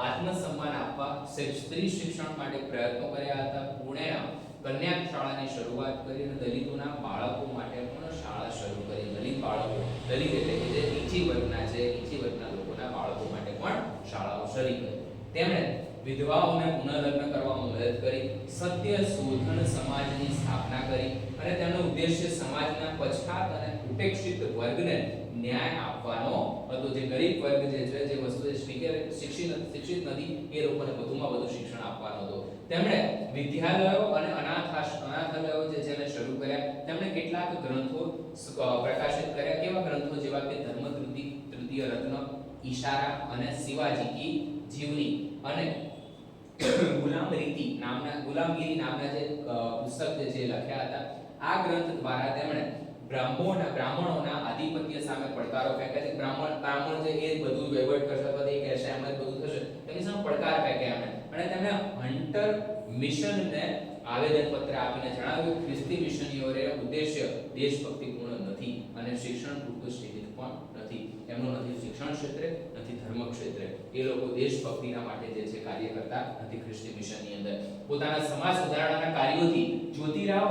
આત્મસન્માન આપવા સ્ત્રી શિક્ષણ માટે પ્રયત્નો કર્યા હતા. પુણેના કન્યા શાળાની શરૂઆત કરી અને દલિતોના બાળકો માટે પણ શાળા શરૂ કરી. દલિત બાળકો, દલિત એટલે કે જે નીચી વર્ગના છે, નીચી વર્ગના લોકોના બાળકો માટે પણ શાળાઓ શરૂ કરી. તેમણે વિધવાઓને પુનર્લગ્ન કરવામાં મદદ કરી. સત્ય શોધન સમાજની સ્થાપના કરી અને તેમનો ઉદ્દેશ્ય સમાજના પછાત અને ઉપેક્ષિત વર્ગને ન્યાય આપવાનો હતો. જે ગરીબ વર્ગ જે છે, જે વસ્તુએ શિક્ષિત નથી, એ લોકોને વધુમાં વધુ શિક્ષણ આપવાનો હતો. તેમણે વિદ્યાલયો અને અનાથાલયો જે છે એને શરૂ કર્યા. તેમણે કેટલાક ગ્રંથો પ્રકાશિત કર્યા. કેવા ગ્રંથો? જેવા કે ધર્મકૃતિ, તૃતીય રત્ન, ઈશારા અને શિવાજી કી જીવની અને ગુલામગીરી નામના જે પુસ્તક જે છે લખ્યા હતા. આ ગ્રંથ દ્વારા તેમણે બ્રાહ્મણોના આધિપત્ય સામે પડકારો ફેંક્યા છે. બ્રાહ્મણ જે એ બધું વહીવટ કરશે અથવા એ કહેશે એમ જ બધું થશે, તેની સામે પડકાર ફેંક્યા એમણે. અને તેમણે હન્ટર મિશનને આવેદનપત્ર આપીને જણાવ્યું કે ખ્રિસ્તી મિશનરીઓનો ઉદ્દેશ્ય દેશભક્તિપૂર્ણ નથી અને શિક્ષણ પૂરતું સીમિત પણ નથી. એમનો નથી શિક્ષણ ક્ષેત્રે, નથી ધર્મ ક્ષેત્રે. એ લોકો દેશભક્તિના માટે જે છે કાર્ય કરતા નથી. ખ્રિસ્તી મિશનની અંદર પોતાના સમાજ સુધારણાના કાર્યોથી જ્યોતિરાવ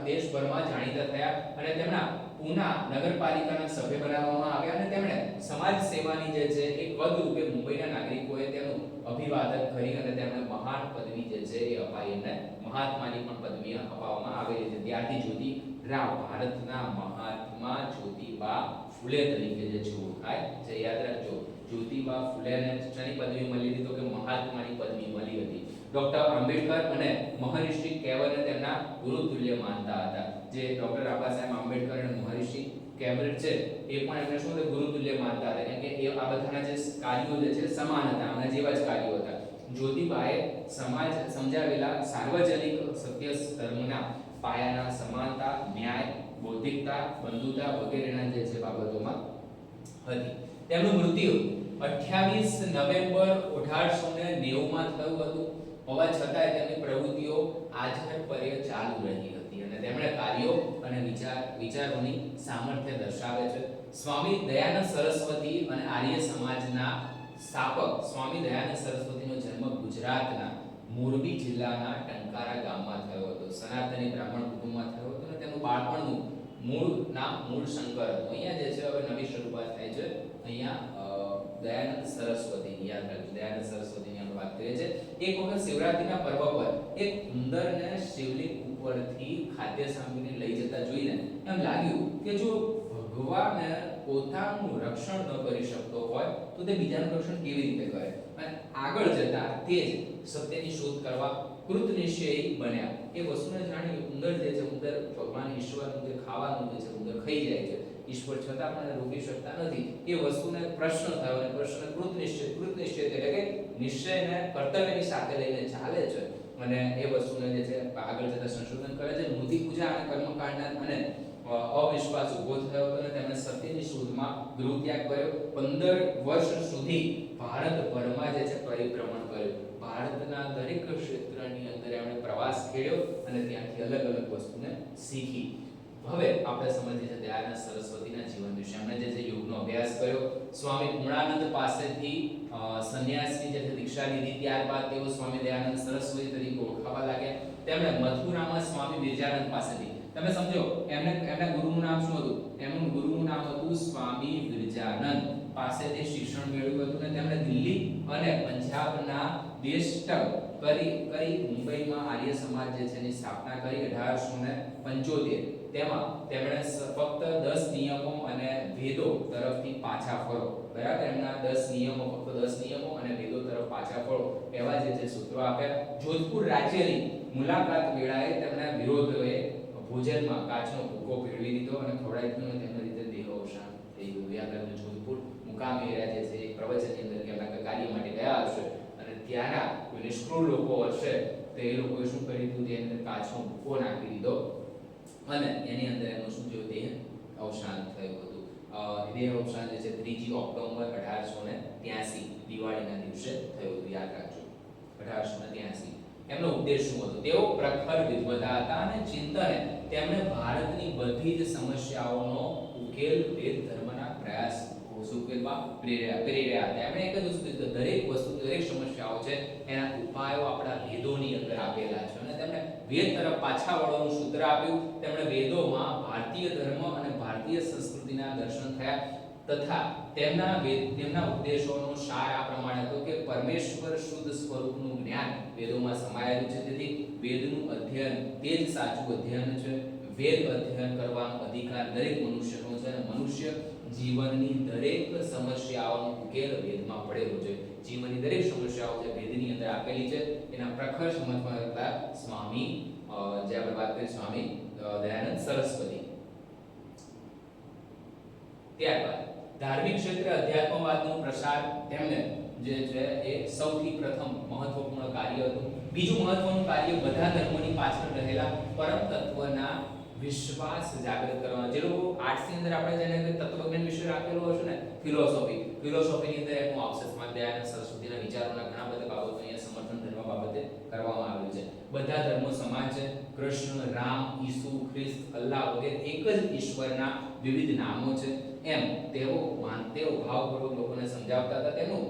દેશભરમાં જાણીતા થયા અને તેમના પૂના નગરપાલિકાના સભ્ય બનાવવામાં આવ્યા અને તેમણે સમાજ સેવાની જે છે એક પદ રૂપે મુંબઈના નાગરિકોએ તેનું અભિવાદન કરી અને તેમને મહાન પદવી જે છે એ અપાઈ. એમને મહાત્માની પણ પદવી અપાવવામાં આવેલી છે. ત્યારથી જ્યોતિરાવ ભારતના મહાત્મા જ્યોતિબા ફૂલે તરીકે જે છે ઓળખાય છે. યાદ રાખજો, જ્યોતિબા ફૂલેને શેની પદવી મળી હતી? તો કે મહાત્માની પદવી મળી હતી. ડોક્ટર આંબેડકર અને મહર્ષિ કેવલને તેમના ગુરુતુલ્ય માનતા હતા. જે ડોક્ટર બાબા સાહેબ આંબેડકર અને મહર્ષિ કેવલ છે એ પણ એમને શું હતું? ગુરુતુલ્ય માનતા હતા. કેમ કે એ આ બધાના જે કાર્યો જે છે સમાન હતા, આમના જેવા જ કાર્યો હતા. જ્યોતિબાએ સમાજ સમજાવેલા સાર્વજનિક સત્ય ધર્મના પાયાના સમાનતા, ન્યાય, બૌદ્ધિકતા, બંધુતા વગેરેના જે છે બાબતોમાં હતી. તેમનું મૃત્યુ 28 નવેમ્બર 1890 માં થયું હતું. હોવા છતાં તેમની પ્રવૃત્તિઓ આજહર ચાલુ રહી હતી અને તેમણે કાર્યો અને વિચારોની સામર્થ્ય દર્શાવે છે. સ્વામી દયાનંદ સરસ્વતી અને આર્ય સમાજના સ્થાપક સ્વામી દયાનંદ સરસ્વતીનો જન્મ ગુજરાતના મોરબી જિલ્લાના ટંકારા ગામમાં થયો હતો. સનાતની બ્રાહ્મણ કુટુંબમાં થયો હતો અને તેનું બાળપણનું મૂળ શંકર હતું. અહીંયા જે છે હવે નવી શરૂઆત થાય છે. અહીંયા દયાનંદ સરસ્વતી, યાદ રાખજો, દયાનંદ સરસ્વતીની આપણે વાત કરીએ છીએ. એક વખત શિવરાત્રીના પર્વ પર એક ઉંદરને શિવલિંગ ઉપરથી ખાદ્ય સામગ્રી લઈ જતા જોઈને એમ લાગ્યું કે જો ભગવાન પોતાનું રક્ષણ ન કરી શકતો હોય તો તે બીજાનું રક્ષણ કેવી રીતે કરે? અને આગળ જતા તે જ સત્યની શોધ કરવા કૃતનિશ્ચયી બન્યા. એ વસ્તુને જાણી ઉંદર જે છે, ઉંદર ભગવાન ઈશ્વરનું જે ખાવાનું જે છે ઉંદર ખાઈ જાય છે, ઈશ્વર છતાં પણ રોકી શકતા નથી. એ વસ્તુને પ્રશ્ન થયો અને પ્રશ્ન કૃતનિશ્ચય એટલે કે નિશ્ચયને કર્તવ્યની સાથે લઈને ચાલે છે અને એ વસ્તુને જે છે આગળ જતા સંશોધન કરે છે. મૂર્તિ પૂજા અને કર્મકાંડના અને અવિશ્વાસ ઉભો થયો હતો અને તેમણે સત્યની શોધમાં ગૃહત્યાગ કર્યો. 15 વર્ષ સુધી ભારતભરમાં જે છે પરિભ્રમણ કર્યું. ભારતના દરેક ક્ષેત્રની અંદર એમણે પ્રવાસ ખેડ્યો અને ત્યાંથી અલગ અલગ વસ્તુને શીખી. હવે આપણે સમજીએ છીએ દયાનંદ સરસ્વતીના જીવન વિશે. એમણે જે છે યોગનો અભ્યાસ કર્યો. સ્વામી પૂર્ણાનંદ પાસેથી સંન્યાસની જે દીક્ષા લીધી. ત્યારબાદ તેઓ સ્વામી દયાનંદ સરસ્વતી તરીકે ઓળખાવા લાગ્યા. તેમણે મથુરામાં સ્વામી વિરજાનંદ પાસેથી, તમે સમજો એમના ગુરુનું નામ શું હતું? એમનું ગુરુનું નામ હતું સ્વામી વિરજાનંદ પાસેથી શિક્ષણ મેળવ્યું હતું અને તેમણે દિલ્હી અને પંજાબના દેશટક કરી મુંબઈમાં આર્ય સમાજ જે છે એની સ્થાપના કરી 1875. તેમાં તેમણે ફક્ત 10 નિયમો અને ભેદો તરફથી પાછા ફરો. બરાબર, એમના 10 નિયમો, ફક્ત 10 નિયમો અને ભેદો તરફ પાછા ફરો એવા જે છે સૂત્રો આપ્યા. જોધપુર રાજ્યની મુલાકાત વેળાએ તેમના વિરોધોએ ભોજનમાં કાચનો ભૂકો ભેળવી દીધો અને ખવડાવી દીધો અને તેમના રીતે દેહ અવસાન થઈ ગયું. યાદ રાખજો, જોધપુર મુકામ એરિયા જે છે એક પ્રવચનની અંદર કે એમના કાર્ય માટે ગયા હશે અને ત્યાંના કોઈ નિષ્કૃળ લોકો હશે તો એ લોકોએ શું કરી દીધું, તેની અંદર કાચનો ભૂકો નાખી દીધો અને એની અંદર એનું શું થયું, દેહ અવસાન થયું હતું. દેહ અવસાન જે છે 3 ઓક્ટોબર 1883 દિવાળીના દિવસે થયું હતું. યાદ રાખજો 1883. એમનો ઉદ્દેશ શું હતો? તેઓ પ્રખર વિદ્વતા હતા અને ચિંતને તેમણે ભારતની બધી જ સમસ્યાઓનો ઉકેલ વેદ ધર્મના પ્રયાસ ઉકેલવા પ્રેર્યા હતા. એમણે એક જ વસ્તુ કીધું, દરેક વસ્તુ, દરેક સમસ્યાઓ છે એના ઉપાયો આપણા વેદોની અંદર આપેલા છે અને તેમણે વેદ તરફ પાછા વળવાનું સૂત્ર આપ્યું. તેમણે વેદોમાં ભારતીય ધર્મ અને ભારતીય સંસ્કૃતિના દર્શન થયા તથા તેમના ઉદ્દેશોનો સાર આ પ્રમાણે હતો કે પરમેશ્વર શુદ્ધ સ્વરૂપનું જ્ઞાન વેદોમાં સમાયેલું છે. તેથી વેદનું અધ્યયન તે જ સાચું અધ્યયન છે. વેદ અધ્યયન કરવાનો અધિકાર દરેક મનુષ્યનો છે અને મનુષ્ય જીવનની દરેક સમસ્યાઓનો ઉકેલ વેદમાં પડેલો છે. જીવનની દરેક સમસ્યાઓ જે વેદની અંદર આપેલી છે એના પ્રખર સમજમાં હતા સ્વામી, જે આપણે વાત કરીએ સ્વામી દયાનંદ સરસ્વતી. ત્યારબાદ ધાર્મિક ક્ષેત્રે અધ્યાત્મવાદનો પ્રસાર તેમને જે છે એ સૌથી પ્રથમ મહત્વપૂર્ણ કાર્ય હતું. બીજું મહત્વનું કાર્ય બધા ધર્મોની પાછળ રહેલા પરમ તત્વના વિશ્વાસ જાગૃત કરવાનો. જે લોકો આર્ટ્સ ની અંદર આપણે જેને તત્વજ્ઞાન વિશે રાખેલો હશે ને, ફિલોસોફીની અંદર એનું આવશે. સ્વામી દયાનંદ સરસ્વતીના વિચારોના ઘણા બધા બાબતો અહીંયા સમર્થન ધર્મ બાબતે કરવામાં આવ્યું છે. બધા ધર્મો સમાન છે. કૃષ્ણ, રામ, ઈસુ, ખ્રિસ્ત, અલ્લાહ વગેરે એક જ ઈશ્વરના વિવિધ નામો છે એમ તેઓ ભાવપૂર્વક લોકોને સમજાવતા હતા. તેનું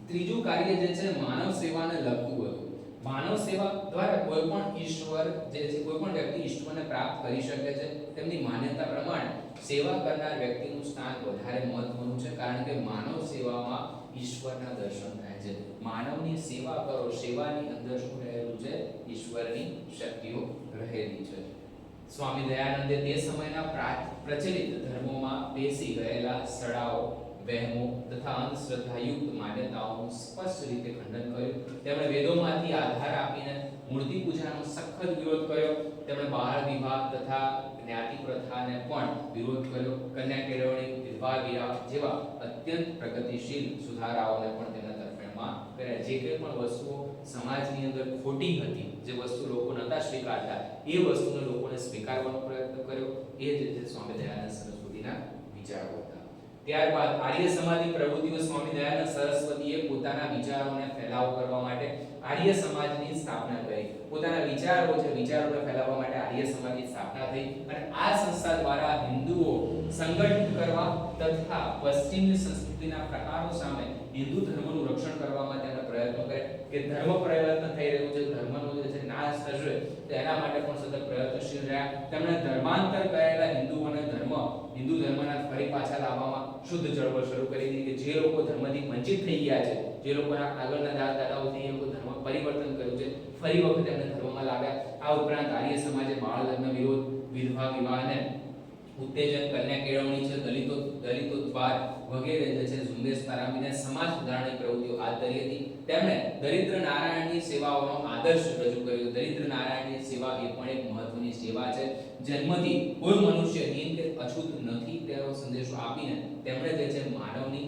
ત્રીજું કાર્ય જે છે માનવ સેવાને લગતું હતું. માનવ સેવા દ્વારા કોઈ પણ ઈશ્વર જે છે, કોઈ પણ વ્યક્તિ ઈશ્વરને પ્રાપ્ત કરી શકે છે. તેમની માન્યતા પ્રમાણે સેવા કરનાર વ્યક્તિનું સ્થાન વધારે મહત્વનું છે, કારણ કે માનવ સેવામાં ઈશ્વરના દર્શન થાય છે. માનવની સેવા કરો, સેવાની અંદર શું રહેલું છે? ઈશ્વરની શક્તિઓ રહેલી છે. સ્વામી દયાનંદે તે સમયના પ્રચલિત ધર્મોમાં બેસી ગયેલા સડાઓ, વહેમો તથા અંધશ્રદ્ધાયુક્ત માન્યતાઓનું સ્પષ્ટ રીતે ખંડન કર્યું. તેમણે વેદોમાંથી આધાર આપીને મૂર્તિ પૂજાનો સખત વિરોધ કર્યો. તેમણે બાળ વિવાહ તથા જ્ઞાતિ પ્રથાને પણ વિરોધ કર્યો. કન્યા કેળવણી, વિધવા વિવાહ જેવા અત્યંત પ્રગતિશીલ સુધારાઓને પણ તેમના તરફેણમાં કર્યા. જે કંઈ પણ વસ્તુઓ સમાજની અંદર ખોટી હતી, જે વસ્તુ લોકો નતા સ્વીકારતા, એ વસ્તુને લોકોને સ્વીકારવાનો પ્રયત્ન કર્યો. એ જ રીતે સ્વામી દયાનંદ સરસ્વતીના વિચારો હતા. ત્યારબાદ આર્ય સમાજની પ્રવૃત્તિઓ. સ્વામી દયાનંદ સરસ્વતીએ પોતાના વિચારોને ફેલાવ કરવા માટે આર્ય સમાજની સ્થાપના કરી. પોતાના વિચારોને ફેલાવવા માટે આર્ય સમાજની સ્થાપના થઈ અને આ સંસ્થા દ્વારા હિન્દુઓ સંગઠિત કરવા તથા પશ્ચિમની સંસ્કૃતિના પ્રકારો સામે હિન્દુ ધર્મનું રક્ષણ કરવામાં તેમણે પ્રયત્નો કર્યા. કે ધર્મ પરિવર્તન થઈ રહ્યું છે, ધર્મનો જે છે નાશ થશે, તો એના માટે પણ સતત પ્રયત્નશીલ રહ્યા. તેમણે ધર્માંતર કરેલા હિન્દુ ધર્મના ફરી પાછા લાવવામાં શુદ્ધ ચળવળ શરૂ કરી દીધી. કે જે લોકો ધર્મથી વંચિત થઈ ગયા છે, જે લોકોના આગળના દાદાઓથી એ લોકો ધર્મ પરિવર્તન કર્યું છે, ફરી વખત એમને ધર્મમાં લાવ્યા. આ ઉપરાંત આર્ય સમાજે બાળ લગ્ન વિરોધ, વિધવા વિવાહને ઉત્તેજન, કન્યા કેળવણી છે, દલિતો દ્વાર વગેરે જે છે ઝુંબેશ પ્રારંભીને સમાજ સુધારણાની પ્રવૃત્તિઓ હાથ ધરી હતી. તેમણે દરિદ્ર નારાયણની સેવાઓનો આદર્શ રજૂ કર્યો. દરિદ્ર નારાયણની સેવા એ પણ એક મહત્વની સેવા છે. જન્મથી કોઈ મનુષ્ય હીન કે અછૂત નથી તેવો સંદેશો આપીને તેમણે જે છે માનવની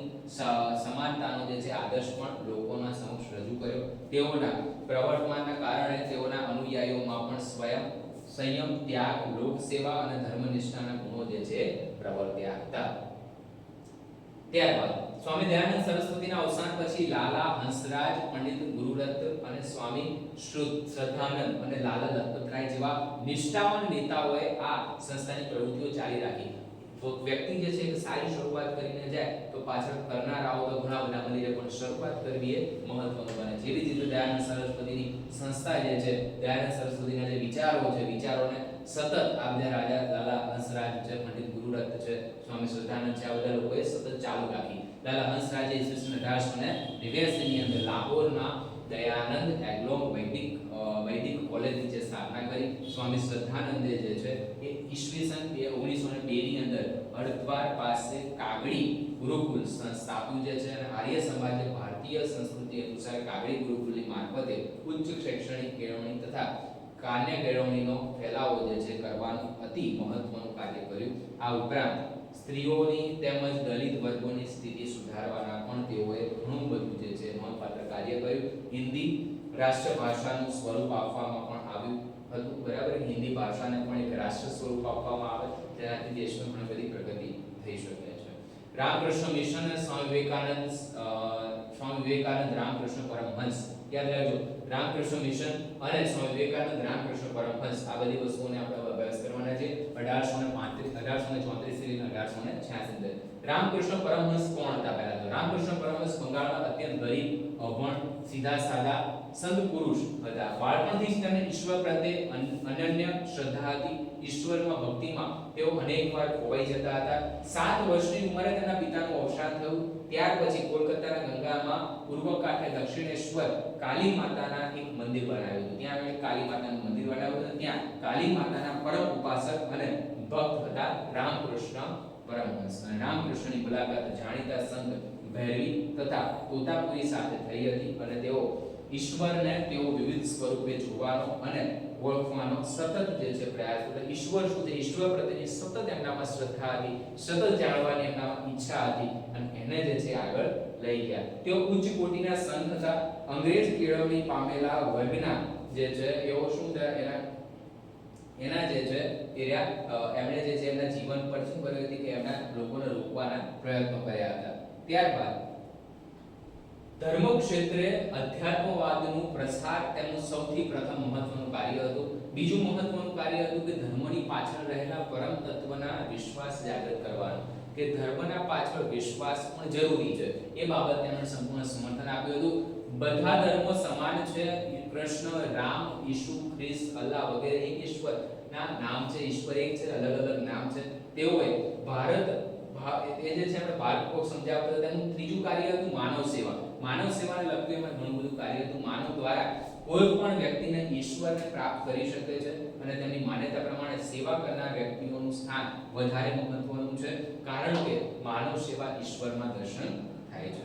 સમાનતાનો જે છે આદર્શ પણ લોકોના સમક્ષ રજૂ કર્યો. તેઓના પ્રવર્તમાનના કારણે તેઓના અનુયાયીઓમાં પણ સંયમ, ત્યાગ, લોક સેવા અને ધર્મનિષ્ઠાના ગુણો જે છે પ્રવર્ત્યા હતા. ત્યારબાદ સ્વામી દયાનંદ સરસ્વતીના અવસાન પછી લાલા હંસરાજ, પંડિત ગુરુરત્ન અને સ્વામી શ્રદ્ધાનંદ અને લાલા લખપતરાય જેવા નિષ્ઠાવાન નેતાઓએ આ સંસ્થાની પ્રવૃત્તિઓ ચાલી રાખી. વ્યક્તિ જે છે એક સારી શરૂઆત કરીને જાય તો પાછળ કરનારાઓ તો ઘણા બધા મળી જાય, પણ શરૂઆત કરવી એ મહત્વનું બને. જેવી રીતે દયાનંદ સરસ્વતીની સંસ્થા જે છે, દયાનંદ સરસ્વતીના જે વિચારો છે, વિચારોને સતત આ બધા રાજા લાલા હંસરાજ છે, પંડિત ગુરુરત્ન છે, સ્વામી શ્રદ્ધાનંદ છે, આ બધા લોકોએ સતત ચાલુ રાખી. લાલા હંસરાજે ઈસવીસન 1889 ની અંદર લાહોરના દયાનંદ એગ્લો વૈદિક કોલેજની જે સ્થાપના કરી. સ્વામી શ્રદ્ધાનંદે જે છે એ ઈસવીસન 1902 ની અંદર હરદ્વાર પાસે કાગડી ગુરુકુલ સ્થાપ્યું જે છે અને આર્ય સમાજે ભારતીય સંસ્કૃતિ અનુસાર કાગડી ગુરુકુલની મારફતે ઉચ્ચ શૈક્ષણિક કેળવણી તથા કન્યા કેળવણીનો ફેલાવો જે છે કરવાનું અતિ મહત્વનું કાર્ય કર્યું. આ ઉપરાંત સ્ત્રીઓની તેમજ દલિત વર્ગોની સ્થિતિ સુધારવાના પણ તેઓએ ઘણું બધું જે છે નોંધપાત્ર કાર્ય કર્યું. હિન્દી રાષ્ટ્રભાષાનું સ્વરૂપ આપવામાં પણ આવ્યું હતું. બરાબર, હિન્દી ભાષાને પણ એક રાષ્ટ્ર સ્વરૂપ આપવામાં આવે જેનાથી દેશમાં ઘણી બધી પ્રગતિ થઈ શકે છે. રામકૃષ્ણ મિશન અને સ્વામી વિવેકાનંદ રામકૃષ્ણ પરમહંસ, યાદ રાખજો, રામકૃષ્ણ મિશન અને સ્વામી વિવેકાનંદ રામકૃષ્ણ પરમહંસ, આ બધી વસ્તુઓને આપણે અભ્યાસ કરવાના છે 1834 થી 1886. રામકૃષ્ણ પરમહંસ કોણ હતા? પહેલા તો રામકૃષ્ણ પરમહંસ બંગાળના અત્યંત ગરીબ, અભણ, સીધા સાદા સંત પુરુષ હતા. બાળપણથી જ તેમને ઈશ્વર પ્રત્યે અનન્ય શ્રદ્ધા હતી. ઈશ્વરમાં ભક્તિમાં તેઓ અનેકવાર ખોવાઈ જતા હતા. 7 વર્ષની ઉંમરે તેમના પિતાનું અવસાન થયું. ત્યાર પછી કોલકાતાના ગંગામાં પૂર્વ કાંઠે દક્ષિણેશ્વર કાલી માતાના એક મંદિર બનાવ્યું હતું. ત્યાં આગળ કાલી માતાનું મંદિર બનાવ્યું હતું. ત્યાં કાલી માતાના પરમ ઉપાસક અને ભક્ત હતા રામકૃષ્ણ પરમહંસ. અને રામકૃષ્ણની મુલાકાત જાણીતા સંત ભૈરવી તથા તોતાપુરી સાથે થઈ હતી અને તેઓ ઈશ્વરને તેઓ વિવિધ સ્વરૂપે જોવાનો અને ઓળખવાનો સતત જે છે પ્રયાસ કરતા. ઈશ્વર શું છે, ઈશ્વર પ્રત્યેની સતત એમનામાં શ્રદ્ધા હતી, સતત જાણવાની એમનામાં ઈચ્છા હતી અને એને જે છે આગળ લઈ ગયા. તેઓ ઉચ્ચ કોટીના સંત હતા. અંગ્રેજ કેળવણી પામેલા વર્ગના જે છે એઓ શું થયા, એના જે છે એમણે જે છે એમના જીવન પર શું કર્યું હતું કે એમના લોકોને રોકવાના પ્રયત્નો કર્યા હતા. ત્યારબાદ ધર્મ ક્ષેત્રે અધ્યાત્મવાદનું પ્રસાર તેમનું સૌથી પ્રથમ મહત્વનું કાર્ય હતું. બીજું મહત્વનું કાર્ય હતું કે ધર્મની પાછળ રહેલા પરમ તત્વના વિશ્વાસ જાગૃત કરવાનો, કે ધર્મના પાછળ વિશ્વાસ પણ જરૂરી છે. એ બાબત તેમણે સંપૂર્ણ સમર્થન આપ્યું હતું. બધા ધર્મો સમાન છે. કૃષ્ણ, રામ, ઈસુ ખ્રિસ્ત, અલ્લાહ વગેરે એક ઈશ્વરના નામ છે. ઈશ્વર એક છે, અલગ અલગ નામ છે. તેઓએ ભારત એ જે છે આપણે ભારત કો સમજાવતા તેનું ત્રીજું કાર્ય હતું માનવ સેવા. માનવ સેવાને લગતું એમાં ઘણું બધું કાર્ય હતું. માનવ દ્વારા કોઈ પણ વ્યક્તિને ઈશ્વરને પ્રાપ્ત કરી શકે છે અને તેમની માન્યતા પ્રમાણે સેવા કરનાર વ્યક્તિઓનું સ્થાન વધારે મહત્વનું છે, કારણ કે માનવ સેવા ઈશ્વરમાં દર્શન થાય છે.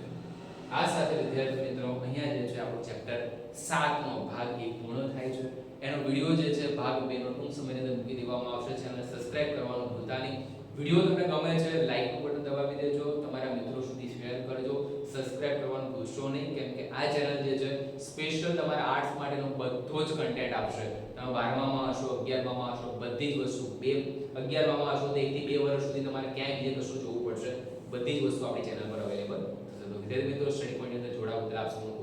આ સાથે વિદ્યાર્થી મિત્રો અહીંયા જે છે આપણો ચેપ્ટર 7 નો ભાગ 1 પૂર્ણ થાય છે. એનો વિડિયો જે છે ભાગ 2 નો ટૂંક સમયની અંદર મૂકી દેવામાં આવશે. ચેનલને સબસ્ક્રાઇબ કરવાનું ભૂલતા નહીં. વિડિયો તમને ગમે છે લાઈક નું બટન દબાવી દેજો, તમારા મિત્રો સુધી શેર કરજો, સબસ્ક્રાઇબ કરવાનું ભૂલશો નહીં, કેમ કે આ ચેનલ જે છે સ્પેશિયલ તમારા આર્ટ્સ માટેનો બધો જ કન્ટેન્ટ આપશે. તમે 12મામાં હશો, 11મામાં હશો, બધી જ વસ્તુ 11મામાં હશો તો 1 થી 2 વર્ષ સુધી તમારે ક્યાંય બીજે કશું જોવું પડશે. બધી જ વસ્તુ આપણી ચેનલ પર અવેલેબલ થશે. તો વિદ્યાર્થી મિત્રો સ્ટડી પોઈન્ટ ની અંદર જોડાવા બદલ આપ સૌનો